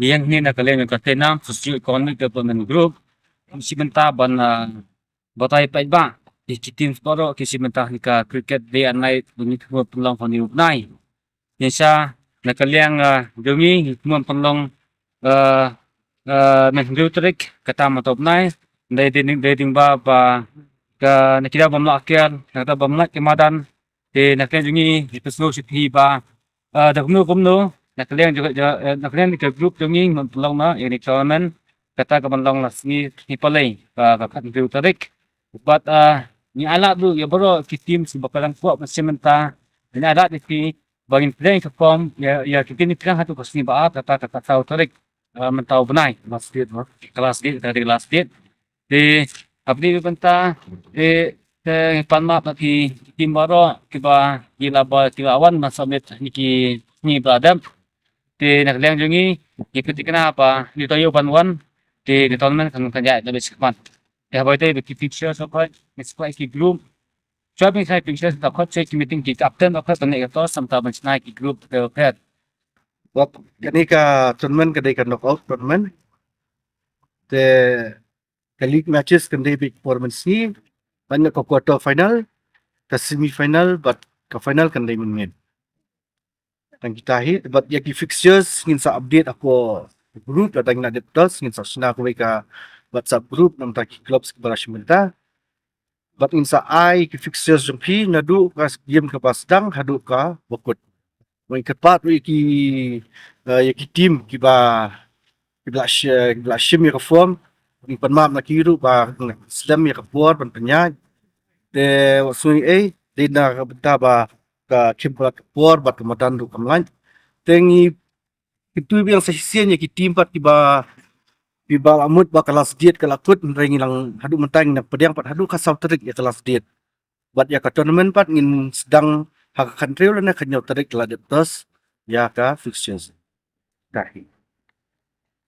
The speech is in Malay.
Yang ni nakalian yung katenam socio-economic development group. Si benta ban batay pa iba. Ikitin poro kisi benta hika cricket day and night bunyi kuma pulang poni ubnay. Yan siya nakaliang dungi kuma pulang menghutrik katama topnay. Dahil ba ka nakida bamla akyar nakita bamla kimadan nakalian dungi ipesno sithiba kumno nakalian juga nakalian ke grup dungi pulang na ini tournament kata kamanlang lasni hipalay menghutrik but ni ala tu ya bro ki team si bakalang kuat sementa ni ada di bangin playing ke form ya kita ni kan hatu pasti ba kata tahu tarik mentau benai kelas dia dari kelas dia di abdi benta di panmat lagi tim baro kiba gila ba kilawan masamit ni bradam di nakliang jungi ikuti kenapa di toyo banwan di tournament kan kan ya lebih cepat ya boy day di picture so kai it's quite ki group shopping side pictures da khot check meeting ki captain da khot ne to samta ban snai ki group the pet Wak ketika tournament ketika knockout tournament the league matches kan day big performance ni banyak ke quarter final ke semi final but ke final kan day main dan kita hit but ya ki fixtures ngin sa update ako group datang na details ngin sa sina ko ka WhatsApp group nam ta ki clubs ke barashmenta but ngin sa ai ki fixtures jong pi nadu ka game ke pasdang hadu ka bokut Wang kepat ya ki team ki bla shim ya form ni panmam na kiru ba slam ya buat ban penya de wasui de na benta ba ka chim ba buat ba kematan du kamlan tengi itu yang sesisian ya ki team pat ki ba amut ba kelas diet kelakut rengi lang hadu mentang na pediang pat hadu ka sautrik ya kelas diet bat ya ka tournament pat ngin sedang hak country la na kanyo tarik la de tos ya ka fixtures kahi